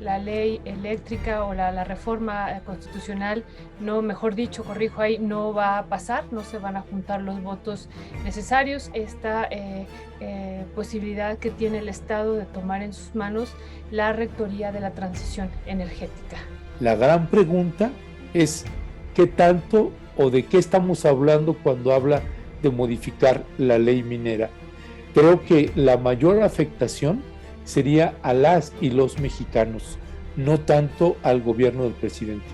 La ley eléctrica o la reforma constitucional, no, mejor dicho, corrijo ahí, no va a pasar, no se van a juntar los votos necesarios. Esta posibilidad que tiene el Estado de tomar en sus manos la rectoría de la transición energética. La gran pregunta es qué tanto o de qué estamos hablando cuando habla de modificar la ley minera. Creo que la mayor afectación sería a las y los mexicanos, no tanto al gobierno del presidente.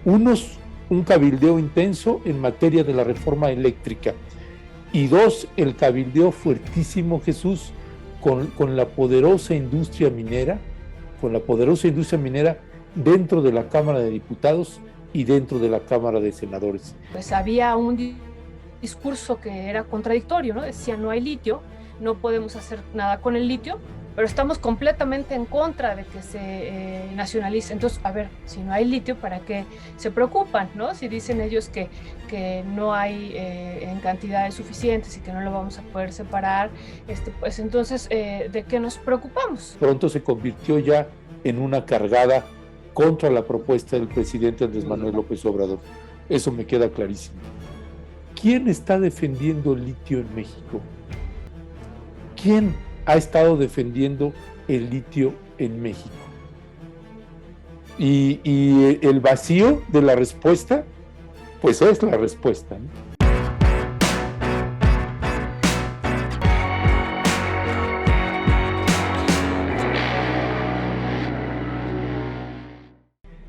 Un cabildeo intenso en materia de la reforma eléctrica, y dos, el cabildeo fuertísimo, Jesús, con la poderosa industria minera, dentro de la Cámara de Diputados y dentro de la Cámara de Senadores. Pues había un discurso que era contradictorio, ¿no? Decía, no hay litio, no podemos hacer nada con el litio, pero estamos completamente en contra de que se nacionalice. Entonces, a ver, si no hay litio, ¿para qué se preocupan, no? Si dicen ellos que no hay en cantidades suficientes y que no lo vamos a poder separar, pues entonces, ¿de qué nos preocupamos? Pronto se convirtió ya en una cargada contra la propuesta del presidente Andrés Manuel López Obrador. Eso me queda clarísimo. ¿Quién está defendiendo el litio en México? ¿Quién ha estado defendiendo el litio en México? Y el vacío de la respuesta, pues es la respuesta, ¿no?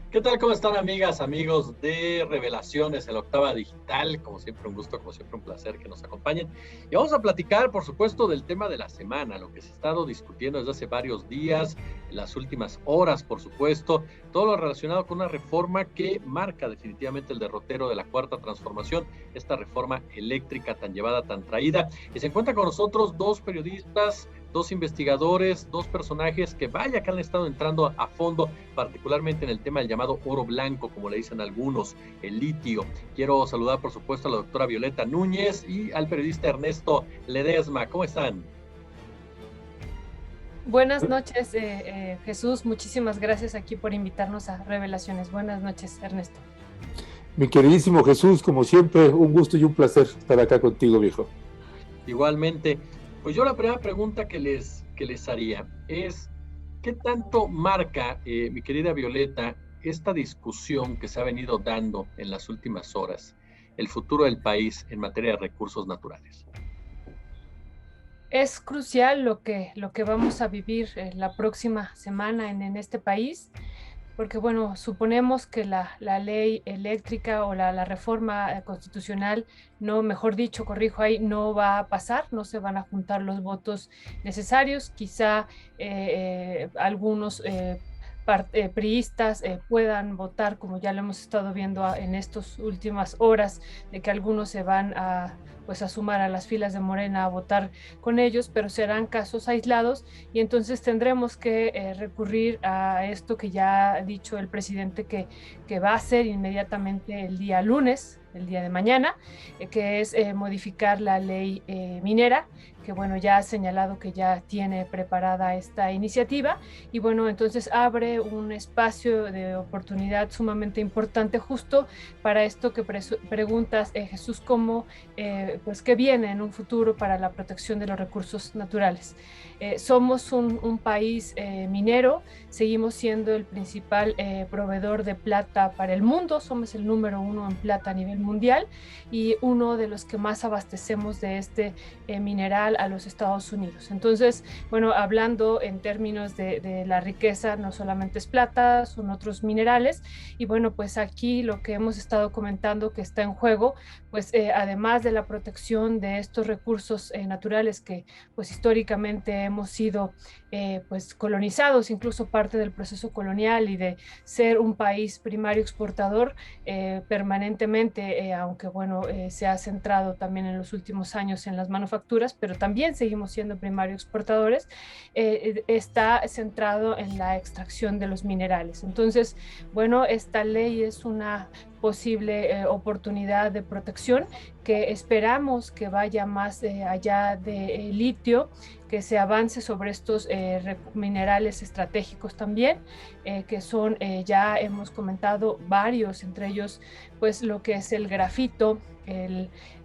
¿Qué tal? ¿Cómo están, amigas, amigos de Revelaciones en la Octava Digital? Como siempre, un gusto, como siempre, un placer que nos acompañen. Y vamos a platicar, por supuesto, del tema de la semana, lo que se ha estado discutiendo desde hace varios días, en las últimas horas, por supuesto, todo lo relacionado con una reforma que marca definitivamente el derrotero de la Cuarta Transformación, esta reforma eléctrica tan llevada, tan traída. Y se encuentran con nosotros dos periodistas, dos investigadores, dos personajes que vaya que han estado entrando a fondo, particularmente en el tema del llamado oro blanco, como le dicen algunos, el litio. Quiero saludar, por supuesto, a la doctora Violeta Núñez y al periodista Ernesto Ledesma. ¿Cómo están? Buenas noches, Jesús. Muchísimas gracias aquí por invitarnos a Revelaciones. Buenas noches, Ernesto. Mi queridísimo Jesús, como siempre, un gusto y un placer estar acá contigo, viejo. Igualmente. Pues yo la primera pregunta que les haría es, ¿qué tanto marca, mi querida Violeta, esta discusión que se ha venido dando en las últimas horas, el futuro del país en materia de recursos naturales? Es crucial lo que vamos a vivir la próxima semana en este país, porque bueno, suponemos que la ley eléctrica o la reforma constitucional, no, mejor dicho, corrijo ahí, no va a pasar, no se van a juntar los votos necesarios. Quizá algunos priistas puedan votar, como ya lo hemos estado viendo en estas últimas horas, de que algunos se van a sumar a las filas de Morena a votar con ellos, pero serán casos aislados y entonces tendremos que recurrir a esto que ya ha dicho el presidente que va a hacer inmediatamente el día lunes, el día de mañana, que es modificar la ley minera, que bueno, ya ha señalado que ya tiene preparada esta iniciativa y bueno, entonces abre un espacio de oportunidad sumamente importante justo para esto que preguntas, Jesús, ¿cómo pues qué viene en un futuro para la protección de los recursos naturales? Somos un país minero, seguimos siendo el principal proveedor de plata para el mundo, somos el número 1 en plata a nivel mundial y uno de los que más abastecemos de este mineral a los Estados Unidos. Entonces, bueno, hablando en términos de la riqueza, no solamente es plata, son otros minerales y bueno, pues aquí lo que hemos estado comentando que está en juego, pues además de la protección de estos recursos naturales que pues históricamente hemos sido pues colonizados, incluso parte del proceso colonial y de ser un país primario exportador permanentemente, aunque bueno, se ha centrado también en los últimos años en las manufacturas, pero también seguimos siendo primario exportadores, está centrado en la extracción de los minerales. Entonces, bueno, esta ley es una posible oportunidad de protección que esperamos que vaya más allá de litio, que se avance sobre estos minerales estratégicos también, que son, ya hemos comentado varios, entre ellos pues lo que es el grafito,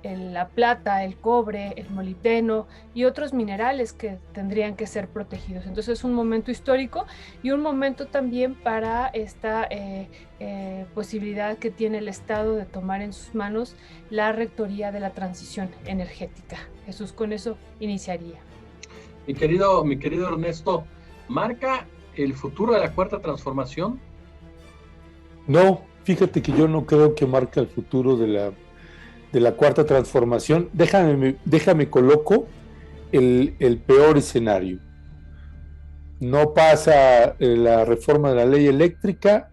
la plata, el cobre, el molibdeno y otros minerales que tendrían que ser protegidos. Entonces es un momento histórico y un momento también para esta posibilidad que tiene el Estado de tomar en sus manos la rectoría de la transición energética. Jesús, con eso iniciaría. Mi querido Ernesto, ¿marca el futuro de la cuarta transformación? No, fíjate que yo no creo que marque el futuro de la cuarta transformación. Déjame coloco el peor escenario. No pasa la reforma de la ley eléctrica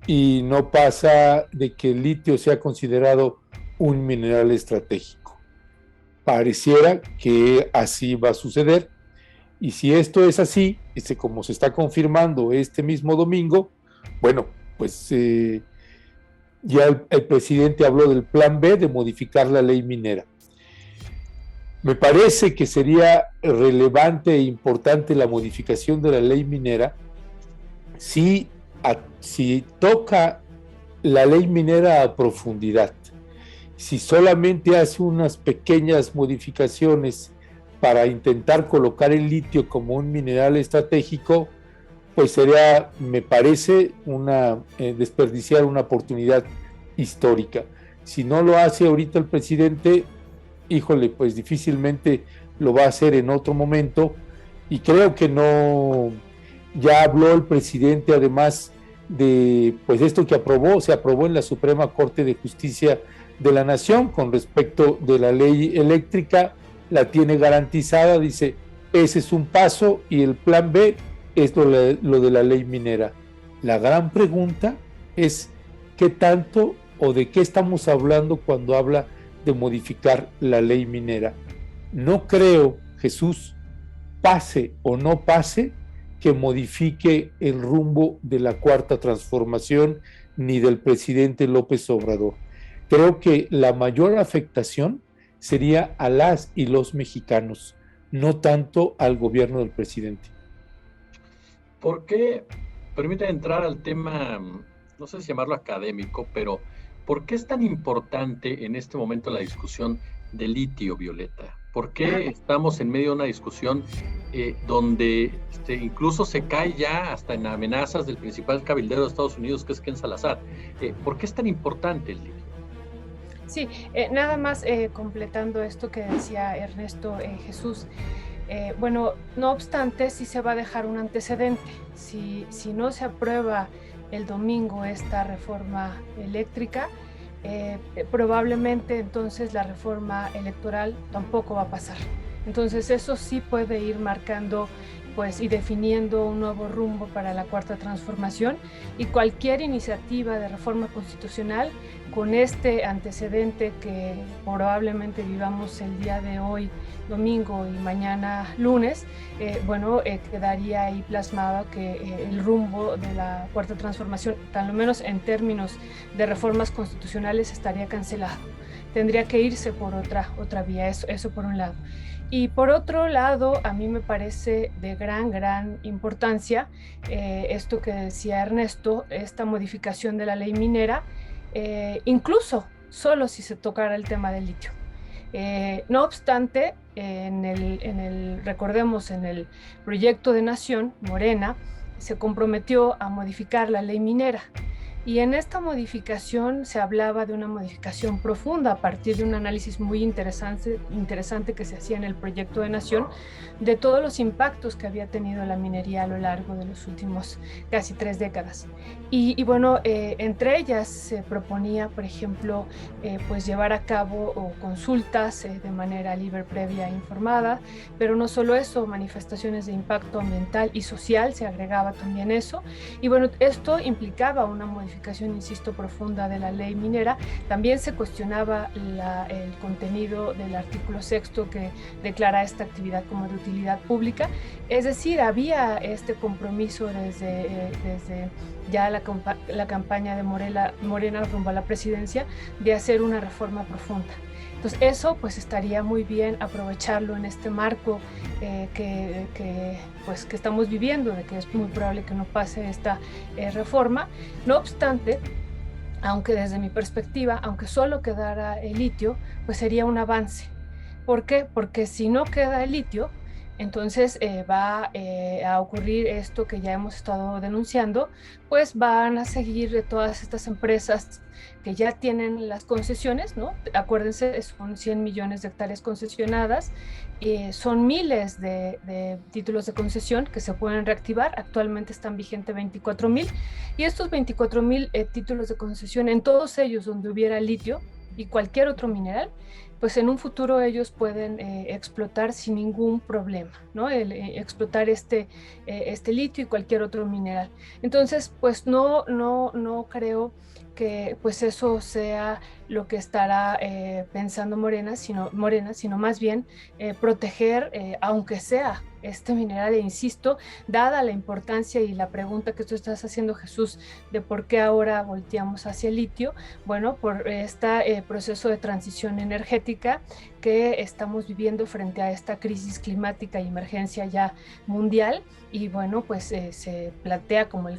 y no pasa de que el litio sea considerado un mineral estratégico. Pareciera que así va a suceder, y si esto es así, como se está confirmando este mismo domingo, bueno, pues ya el presidente habló del plan B de modificar la ley minera. Me parece que sería relevante e importante la modificación de la ley minera si toca la ley minera a profundidad. Si solamente hace unas pequeñas modificaciones para intentar colocar el litio como un mineral estratégico, pues sería, me parece, desperdiciar una oportunidad histórica. Si no lo hace ahorita el presidente, híjole, pues difícilmente lo va a hacer en otro momento, y creo que no. Ya habló el presidente además de pues esto que se aprobó en la Suprema Corte de Justicia de la Nación con respecto de la ley eléctrica, la tiene garantizada, dice, ese es un paso, y el plan B es lo de la ley minera. La gran pregunta es qué tanto o de qué estamos hablando cuando habla de modificar la ley minera. No creo, Jesús, pase o no pase, que modifique el rumbo de la cuarta transformación ni del presidente López Obrador. Creo que la mayor afectación sería a las y los mexicanos, no tanto al gobierno del presidente. ¿Por qué? Permítame entrar al tema, no sé si llamarlo académico, pero ¿por qué es tan importante en este momento la discusión de litio, Violeta? ¿Por qué estamos en medio de una discusión donde incluso se cae ya hasta en amenazas del principal cabildero de Estados Unidos, que es Ken Salazar? ¿Por qué es tan importante el litio? Sí, nada más completando esto que decía Ernesto, Jesús. Bueno, no obstante, sí se va a dejar un antecedente. Si no se aprueba el domingo esta reforma eléctrica, probablemente entonces la reforma electoral tampoco va a pasar. Entonces eso sí puede ir marcando pues y definiendo un nuevo rumbo para la cuarta transformación, y cualquier iniciativa de reforma constitucional con este antecedente que probablemente vivamos el día de hoy domingo y mañana lunes, quedaría ahí plasmado que el rumbo de la cuarta transformación, tal lo menos en términos de reformas constitucionales, estaría cancelado. Tendría que irse por otra vía, eso por un lado. Y por otro lado, a mí me parece de gran importancia esto que decía Ernesto, esta modificación de la ley minera, incluso solo si se tocara el tema del litio. No obstante, recordemos, en el proyecto de Nación, Morena se comprometió a modificar la ley minera. Y en esta modificación se hablaba de una modificación profunda a partir de un análisis muy interesante que se hacía en el proyecto de Nación de todos los impactos que había tenido la minería a lo largo de los últimos casi 3 décadas. Y bueno, entre ellas se proponía, por ejemplo, pues llevar a cabo consultas de manera libre, previa e informada, pero no solo eso, manifestaciones de impacto ambiental y social, se agregaba también eso. Y bueno, esto implicaba una modificación modificación, insisto, profunda de la ley minera. También se cuestionaba el contenido del artículo 6º que declara esta actividad como de utilidad pública. Es decir, había este compromiso desde ya la campaña de Morena rumbo a la presidencia de hacer una reforma profunda. Entonces eso pues estaría muy bien aprovecharlo en este marco que estamos viviendo, de que es muy probable que no pase esta reforma. No obstante, aunque desde mi perspectiva, aunque solo quedara el litio, pues sería un avance. ¿Por qué? Porque si no queda el litio, entonces va a ocurrir esto que ya hemos estado denunciando, pues van a seguir todas estas empresas que ya tienen las concesiones, ¿no? Acuérdense, son 100 millones de hectáreas concesionadas, son miles de títulos de concesión que se pueden reactivar. Actualmente están vigentes 24,000, y estos 24,000 títulos de concesión, en todos ellos donde hubiera litio y cualquier otro mineral, pues en un futuro ellos pueden explotar sin ningún problema, ¿no? Explotar este litio y cualquier otro mineral. Entonces, pues no creo que pues eso sea lo que estará pensando Morena, sino más bien proteger, aunque sea este mineral. E insisto, dada la importancia y la pregunta que tú estás haciendo, Jesús, de por qué ahora volteamos hacia el litio, bueno, por este proceso de transición energética que estamos viviendo frente a esta crisis climática y emergencia ya mundial. Y bueno, pues se plantea como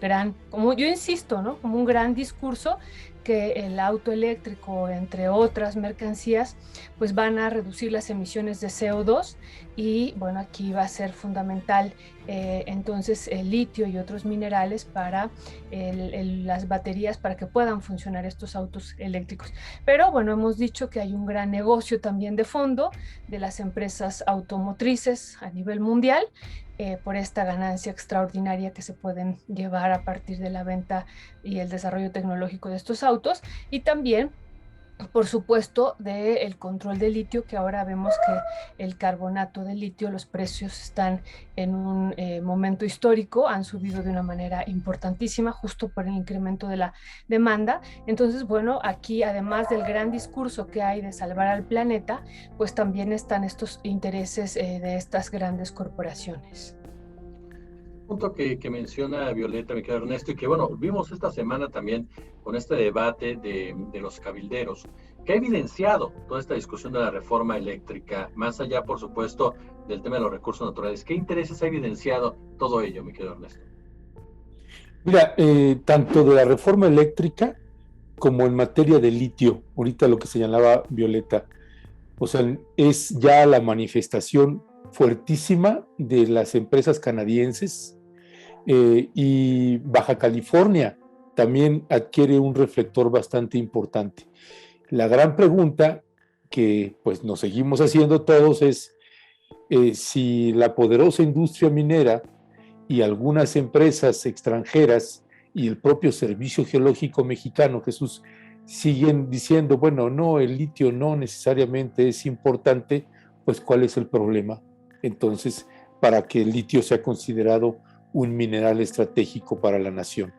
como yo insisto, ¿no? Como un gran discurso, que el auto eléctrico, entre otras mercancías, pues van a reducir las emisiones de CO2, y bueno, aquí va a ser fundamental entonces el litio y otros minerales para las baterías, para que puedan funcionar estos autos eléctricos. Pero bueno, hemos dicho que hay un gran negocio también de fondo de las empresas automotrices a nivel mundial, por esta ganancia extraordinaria que se pueden llevar a partir de la venta y el desarrollo tecnológico de estos autos, y también, por supuesto, del control del litio, que ahora vemos que el carbonato de litio, los precios están en un momento histórico, han subido de una manera importantísima justo por el incremento de la demanda. Entonces, bueno, aquí además del gran discurso que hay de salvar al planeta, pues también están estos intereses de estas grandes corporaciones. Punto que menciona Violeta, mi querido Ernesto, y que bueno, vimos esta semana también con este debate de los cabilderos, que ha evidenciado toda esta discusión de la reforma eléctrica, más allá, por supuesto, del tema de los recursos naturales. ¿Qué intereses ha evidenciado todo ello, mi querido Ernesto? Mira, tanto de la reforma eléctrica como en materia de litio, ahorita lo que señalaba Violeta, o sea, es ya la manifestación fuertísima de las empresas canadienses, y Baja California también adquiere un reflector bastante importante. La gran pregunta que pues nos seguimos haciendo todos es si la poderosa industria minera y algunas empresas extranjeras y el propio Servicio Geológico Mexicano, Jesús, siguen diciendo, bueno, no, el litio no necesariamente es importante, pues ¿cuál es el problema? Entonces, para que el litio sea considerado un mineral estratégico para la nación.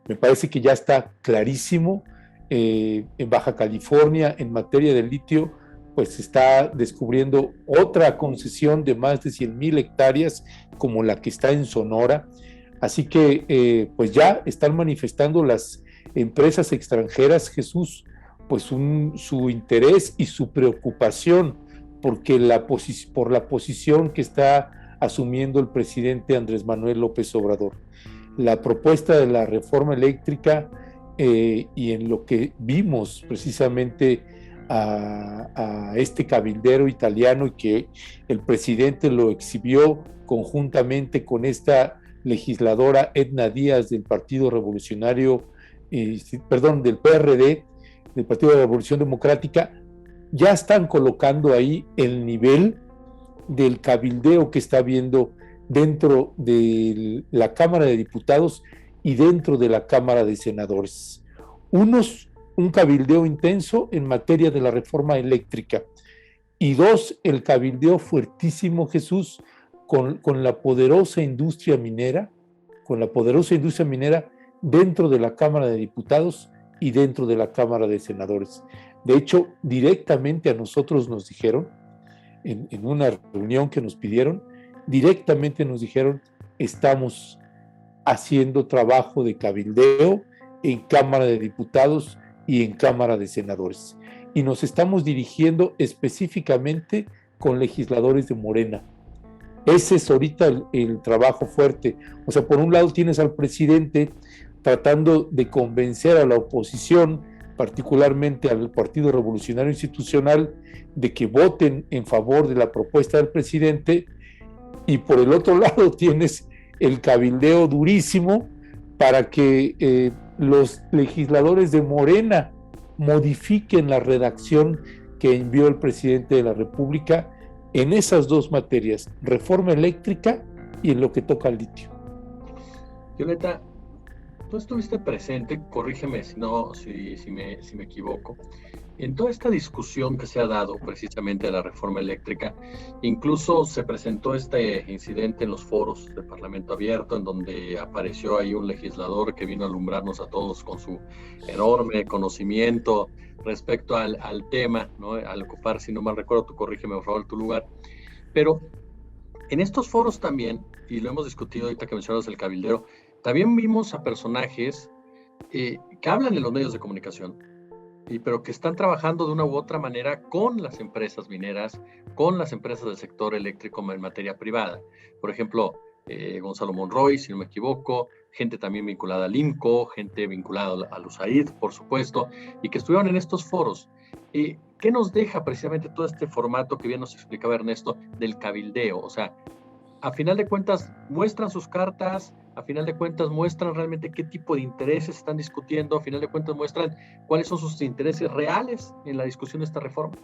Me parece que ya está clarísimo. En Baja California, en materia de litio, pues se está descubriendo otra concesión de más de 100,000 hectáreas como la que está en Sonora. Así que pues ya están manifestando las empresas extranjeras, Jesús, pues su interés y su preocupación porque por la posición que está asumiendo el presidente Andrés Manuel López Obrador. La propuesta de la reforma eléctrica, y en lo que vimos precisamente a este cabildero italiano, y que el presidente lo exhibió conjuntamente con esta legisladora Edna Díaz del Partido Revolucionario, del PRD, del Partido de la Revolución Democrática, ya están colocando ahí el nivel del cabildeo que está habiendo dentro de la Cámara de Diputados y dentro de la Cámara de Senadores. Un cabildeo intenso en materia de la reforma eléctrica, y dos, el cabildeo fuertísimo, Jesús, con la poderosa industria minera, dentro de la Cámara de Diputados y dentro de la Cámara de Senadores. De hecho, directamente a nosotros nos dijeron, en una reunión que nos pidieron, directamente nos dijeron, estamos haciendo trabajo de cabildeo en Cámara de Diputados y en Cámara de Senadores. Y nos estamos dirigiendo específicamente con legisladores de Morena. Ese es ahorita el trabajo fuerte. O sea, por un lado tienes al presidente tratando de convencer a la oposición, particularmente al Partido Revolucionario Institucional, de que voten en favor de la propuesta del presidente, y por el otro lado tienes el cabildeo durísimo para que los legisladores de Morena modifiquen la redacción que envió el presidente de la República en esas dos materias, reforma eléctrica y en lo que toca al litio. Violeta, tú estuviste presente, corrígeme si me equivoco, en toda esta discusión que se ha dado precisamente de la reforma eléctrica. Incluso se presentó este incidente en los foros de Parlamento Abierto, en donde apareció ahí un legislador que vino a alumbrarnos a todos con su enorme conocimiento respecto al tema, ¿no? Al ocupar, si no mal recuerdo, tú corrígeme por favor tu lugar. Pero en estos foros también, y lo hemos discutido ahorita que mencionas el cabildero, también vimos a personajes que hablan en los medios de comunicación, pero que están trabajando de una u otra manera con las empresas mineras, con las empresas del sector eléctrico en materia privada. Por ejemplo, Gonzalo Monroy, si no me equivoco, gente también vinculada al IMCO, gente vinculada al USAID, por supuesto, y que estuvieron en estos foros. ¿Qué nos deja precisamente todo este formato que bien nos explicaba Ernesto del cabildeo? O sea, a final de cuentas muestran sus cartas, a final de cuentas muestran realmente qué tipo de intereses están discutiendo, a final de cuentas muestran cuáles son sus intereses reales en la discusión de esta reforma.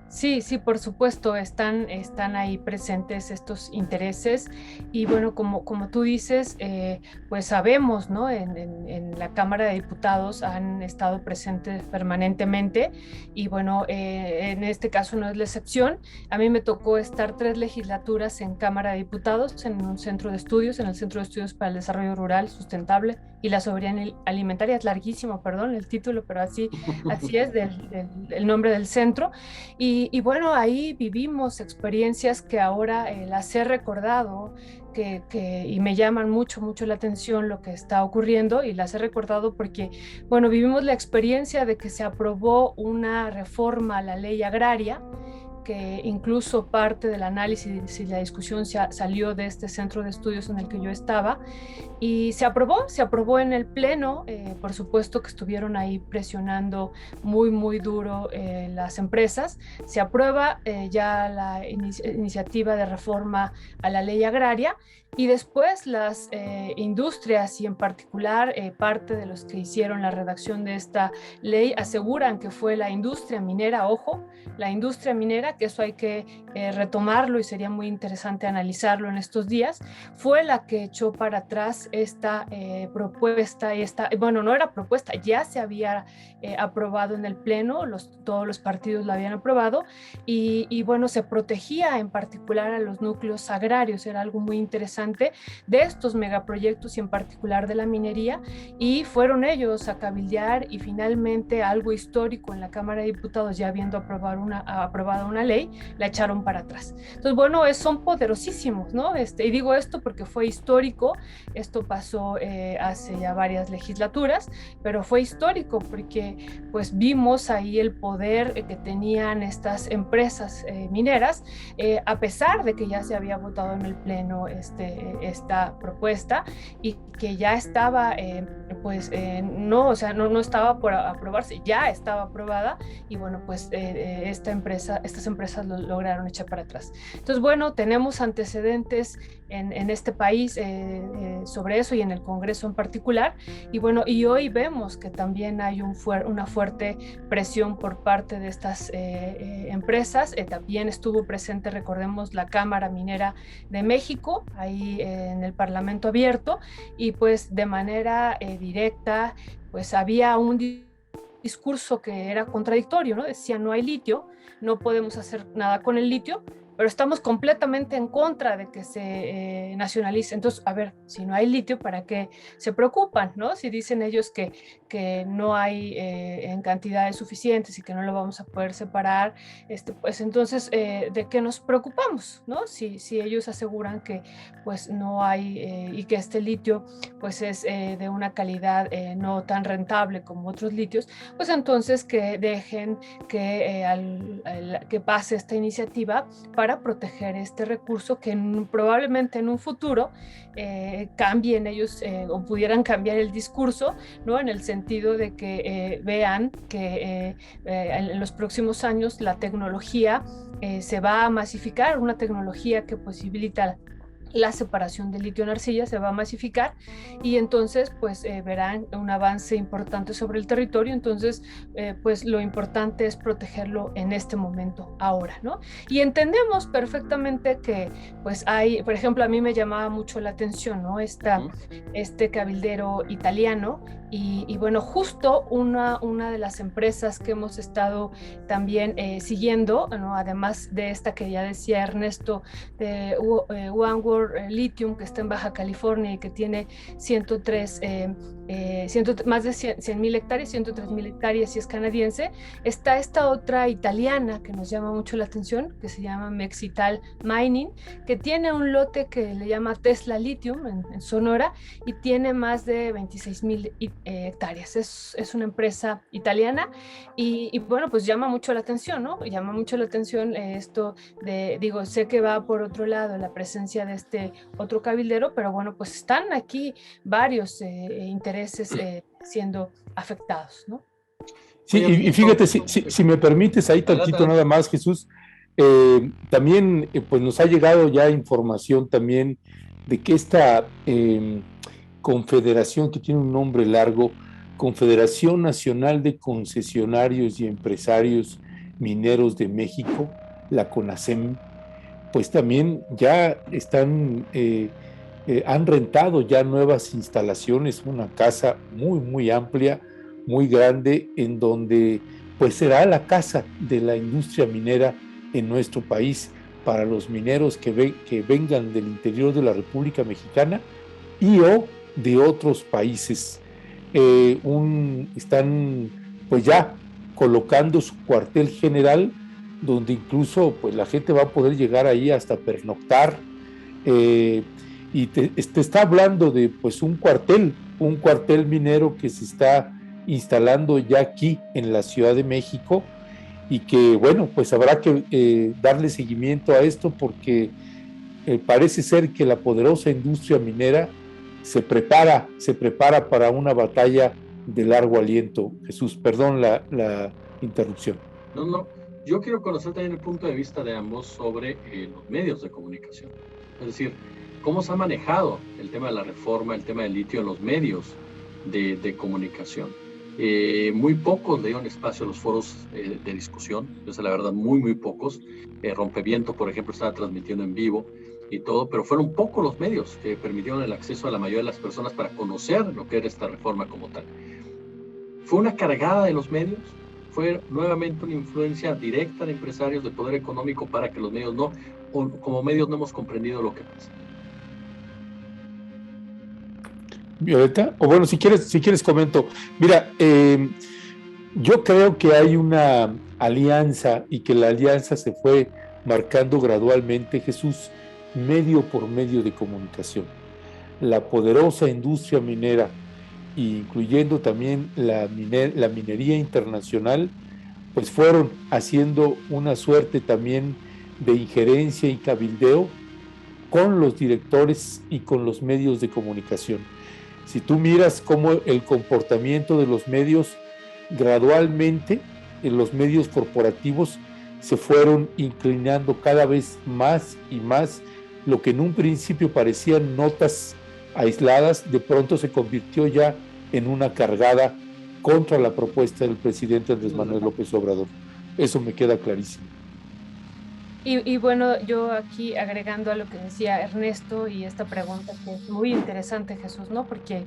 Sí, sí, por supuesto, están ahí presentes estos intereses y bueno, como tú dices, pues sabemos, ¿no? En la Cámara de Diputados han estado presentes permanentemente y bueno, en este caso no es la excepción. A mí me tocó estar 3 legislaturas en Cámara de Diputados, en un centro de estudios, en el Centro de Estudios para el Desarrollo Rural Sustentable y la Soberanía Alimentaria. Es larguísimo, perdón, el título, pero así es el nombre del centro. Y bueno, ahí vivimos experiencias que ahora las he recordado y me llaman mucho la atención lo que está ocurriendo y las he recordado porque, bueno, vivimos la experiencia de que se aprobó una reforma a la ley agraria que incluso parte del análisis y la discusión salió de este centro de estudios en el que yo estaba y se aprobó en el pleno, por supuesto que estuvieron ahí presionando muy duro las empresas, se aprueba ya la iniciativa de reforma a la ley agraria y después las industrias y en particular parte de los que hicieron la redacción de esta ley aseguran que fue la industria minera, ojo, la industria minera, que eso hay que retomarlo y sería muy interesante analizarlo en estos días, fue la que echó para atrás esta propuesta, bueno, no era propuesta, ya se había aprobado en el pleno, todos los partidos la habían aprobado y bueno, se protegía en particular a los núcleos agrarios, era algo muy interesante de estos megaproyectos y en particular de la minería y fueron ellos a cabildear y finalmente algo histórico en la Cámara de Diputados ya habiendo aprobado una ley, la echaron para atrás. Entonces, bueno, son poderosísimos, ¿no? Y digo esto porque fue histórico, esto pasó hace ya varias legislaturas, pero fue histórico porque pues vimos ahí el poder que tenían estas empresas mineras, a pesar de que ya se había votado en el pleno esta propuesta y que ya estaba no estaba por aprobarse, ya estaba aprobada y bueno, pues estas empresas lo lograron echar para atrás. Entonces, bueno, tenemos antecedentes en este país sobre eso y en el Congreso en particular y bueno, y hoy vemos que también hay una fuerte presión por parte de estas empresas. También estuvo presente, recordemos, la Cámara Minera de México ahí en el Parlamento Abierto y pues de manera directa pues había un discurso que era contradictorio, ¿no? Decía no hay litio, no podemos hacer nada con el litio, pero estamos completamente en contra de que se nacionalice. Entonces, a ver, si no hay litio, ¿para qué se preocupan, no? Si dicen ellos que no hay en cantidades suficientes y que no lo vamos a poder separar, pues entonces, ¿de qué nos preocupamos, no? Si ellos aseguran que pues no hay y que este litio pues es de una calidad no tan rentable como otros litios, pues entonces que dejen que pase esta iniciativa para proteger este recurso que probablemente en un futuro cambien ellos o pudieran cambiar el discurso, ¿no? En el sentido de que vean que en los próximos años la tecnología se va a masificar, una tecnología que posibilita la separación de litio en arcilla se va a masificar y entonces pues verán un avance importante sobre el territorio. Entonces pues lo importante es protegerlo en este momento, ahora, ¿no? Y entendemos perfectamente que pues hay, por ejemplo, a mí me llamaba mucho la atención, ¿no? Este cabildero italiano y bueno, justo una de las empresas que hemos estado también siguiendo, ¿no? Además de esta que ya decía Ernesto, de One World Lithium, que está en Baja California y que tiene 103, más de 100,000 hectáreas, 103,000 hectáreas y es canadiense. Está esta otra italiana que nos llama mucho la atención, que se llama Mexital Mining, que tiene un lote que le llama Tesla Lithium en Sonora y tiene más de 26,000 hectáreas. Es una empresa italiana y bueno, pues llama mucho la atención, ¿no? Llama mucho la atención esto de, digo, sé que va por otro lado la presencia de este otro cabildero, pero bueno, pues están aquí varios intereses siendo afectados, ¿no? Sí, y fíjate, si me permites ahí tantito nada más, Jesús, también pues nos ha llegado ya información también de que esta confederación que tiene un nombre largo, Confederación Nacional de Concesionarios y Empresarios Mineros de México, la CONACEM, pues también ya han rentado ya nuevas instalaciones, una casa muy, muy amplia, muy grande, en donde pues será la casa de la industria minera en nuestro país para los mineros que vengan del interior de la República Mexicana y o de otros países. Están pues ya colocando su cuartel general, donde incluso pues la gente va a poder llegar ahí hasta pernoctar, y te está hablando de pues un cuartel minero que se está instalando ya aquí en la Ciudad de México y que bueno, pues habrá que darle seguimiento a esto porque parece ser que la poderosa industria minera se prepara para una batalla de largo aliento. Jesús, perdón la interrupción. No, yo quiero conocer también el punto de vista de ambos sobre los medios de comunicación. Es decir, cómo se ha manejado el tema de la reforma, el tema del litio en los medios de comunicación. Muy pocos le dieron espacio a los foros de discusión, es la verdad, muy pocos. Rompeviento, por ejemplo, estaba transmitiendo en vivo y todo, pero fueron pocos los medios que permitieron el acceso a la mayoría de las personas para conocer lo que era esta reforma como tal. ¿Fue una cargada de los medios? ¿Fue nuevamente una influencia directa de empresarios de poder económico para que los medios no, o como medios no hemos comprendido lo que pasa? Violeta, o bueno, si quieres comento. Mira, yo creo que hay una alianza y que la alianza se fue marcando gradualmente, Jesús, medio por medio de comunicación. La poderosa industria minera, incluyendo también la minería internacional, pues fueron haciendo una suerte también de injerencia y cabildeo con los directores y con los medios de comunicación. Si tú miras cómo el comportamiento de los medios, gradualmente en los medios corporativos se fueron inclinando cada vez más y más. Lo que en un principio parecían notas aisladas, de pronto se convirtió ya en una cargada contra la propuesta del presidente Andrés Manuel López Obrador. Eso me queda clarísimo. Y bueno, yo aquí agregando a lo que decía Ernesto y esta pregunta que es muy interesante, Jesús, ¿no? Porque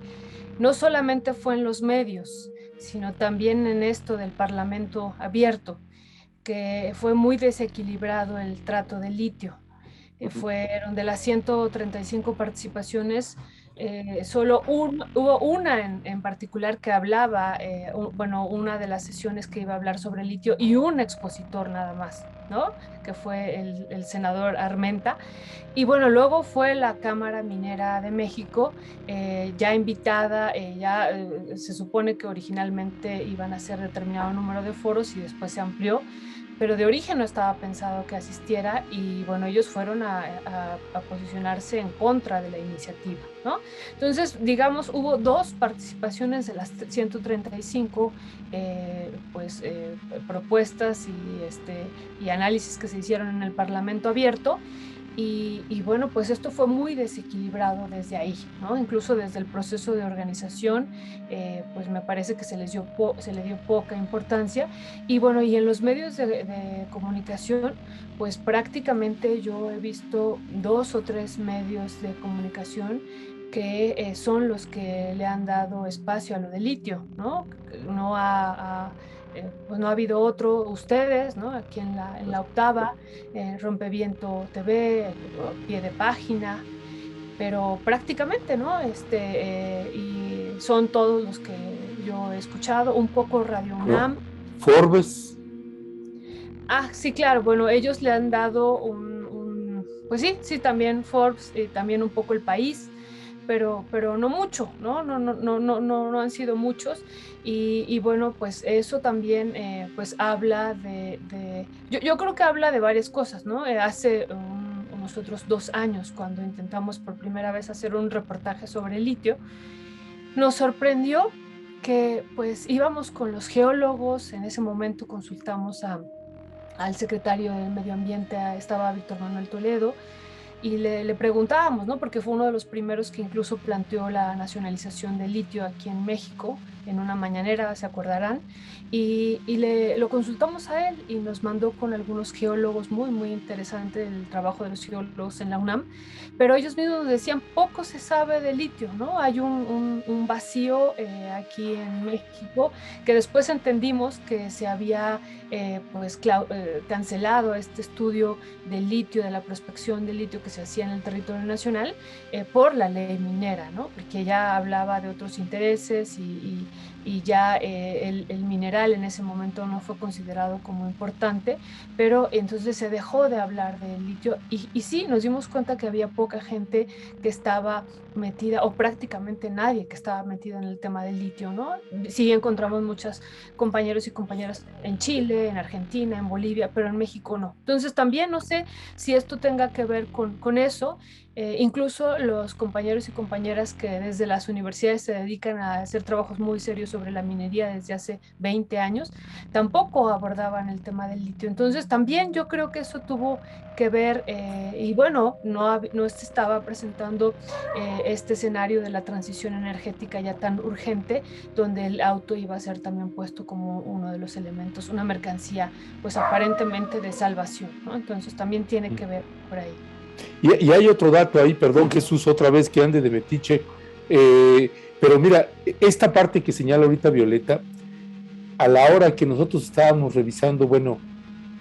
no solamente fue en los medios, sino también en esto del Parlamento abierto. que fue muy desequilibrado el trato del litio. Fueron de las 135 participaciones, solo hubo una en particular que hablaba, bueno, una de las sesiones que iba a hablar sobre litio y un expositor nada más, ¿no? Que fue el senador Armenta. Y bueno, luego fue la Cámara Minera de México, ya invitada, se supone que originalmente iban a ser determinado número de foros y después se amplió, pero de origen no estaba pensado que asistiera y bueno, ellos fueron a posicionarse en contra de la iniciativa, ¿no? Entonces, digamos, hubo 2 participaciones de las 135 propuestas y análisis que se hicieron en el Parlamento abierto. Y bueno, pues esto fue muy desequilibrado desde ahí, ¿no? Incluso desde el proceso de organización, pues me parece que se le dio poca importancia. Y bueno, y en los medios de comunicación, pues prácticamente yo he visto 2 o 3 medios de comunicación que son los que le han dado espacio a lo de litio, ¿no? Pues no ha habido otro, ustedes, ¿no? Aquí en la Octava, Rompeviento TV, Pie de Página, pero prácticamente, ¿no? Y son todos los que yo he escuchado, un poco Radio UNAM. Forbes. Sí, claro, bueno, ellos le han dado pues sí, también Forbes, también un poco El País, pero no mucho, ¿no? No han sido muchos. Y bueno, pues eso también pues habla yo creo que habla de varias cosas, ¿no? Hace unos otros 2 años, cuando intentamos por primera vez hacer un reportaje sobre el litio, nos sorprendió que pues íbamos con los geólogos, en ese momento consultamos al secretario del Medio Ambiente, estaba Víctor Manuel Toledo, y le preguntábamos, ¿no? Porque fue uno de los primeros que incluso planteó la nacionalización del litio aquí en México, en una mañanera, se acordarán, y lo consultamos a él y nos mandó con algunos geólogos, muy, muy interesante el trabajo de los geólogos en la UNAM, pero ellos mismos decían, poco se sabe de litio, ¿no? Hay un vacío aquí en México, que después entendimos que se había cancelado este estudio del litio, de la prospección del litio que se hacía en el territorio nacional, por la ley minera, ¿no? Porque ya hablaba de otros intereses y ya el mineral en ese momento no fue considerado como importante, pero entonces se dejó de hablar del litio y sí, nos dimos cuenta que había poca gente que estaba metida, o prácticamente nadie que estaba metida en el tema del litio, ¿no? Sí encontramos muchos compañeros y compañeras en Chile, en Argentina, en Bolivia, pero en México no. Entonces también no sé si esto tenga que ver con eso. Incluso los compañeros y compañeras que desde las universidades se dedican a hacer trabajos muy serios sobre la minería desde hace 20 años, tampoco abordaban el tema del litio. Entonces también yo creo que eso tuvo que ver, y bueno, no se estaba presentando este escenario de la transición energética ya tan urgente, donde el auto iba a ser también puesto como uno de los elementos, una mercancía pues aparentemente de salvación, ¿no? Entonces también tiene que ver por ahí. Y hay otro dato ahí, perdón Jesús, otra vez que ande de metiche, pero mira, esta parte que señala ahorita Violeta, a la hora que nosotros estábamos revisando, bueno,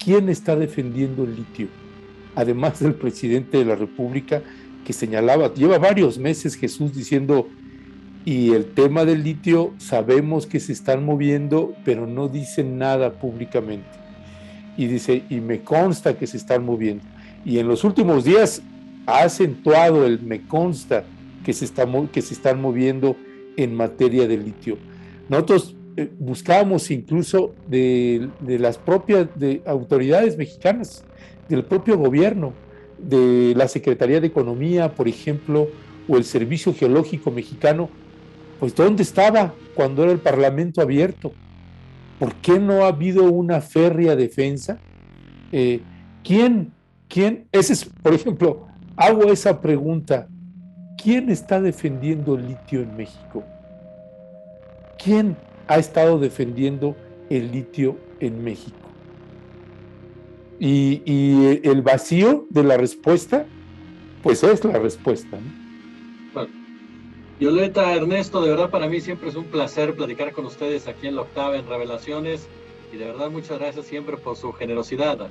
¿quién está defendiendo el litio? Además del presidente de la República, que señalaba, lleva varios meses Jesús diciendo, y el tema del litio sabemos que se están moviendo, pero no dicen nada públicamente. Y dice, y me consta que se están moviendo. Y en los últimos días ha acentuado el me consta que se están moviendo en materia de litio. Nosotros buscábamos incluso de las propias autoridades mexicanas, del propio gobierno, de la Secretaría de Economía, por ejemplo, o el Servicio Geológico Mexicano, pues ¿dónde estaba cuando era el Parlamento abierto? ¿Por qué no ha habido una férrea defensa? ¿Quién? Ese es, por ejemplo, hago esa pregunta, ¿quién está defendiendo el litio en México? ¿Quién ha estado defendiendo el litio en México? Y el vacío de la respuesta, pues es la respuesta, ¿no? Bueno, Violeta, Ernesto, de verdad para mí siempre es un placer platicar con ustedes aquí en la Octava, en Revelaciones. Y de verdad, muchas gracias siempre por su generosidad.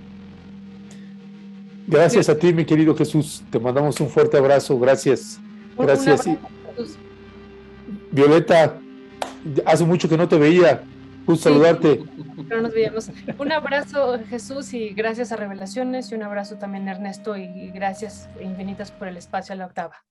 Gracias a ti, mi querido Jesús. Te mandamos un fuerte abrazo. Gracias. Gracias. Un abrazo, Jesús. Violeta, hace mucho que no te veía. Gusto saludarte. Pero nos veíamos. Un abrazo, Jesús, y gracias a Revelaciones, y un abrazo también, Ernesto, y gracias infinitas por el espacio a la octava.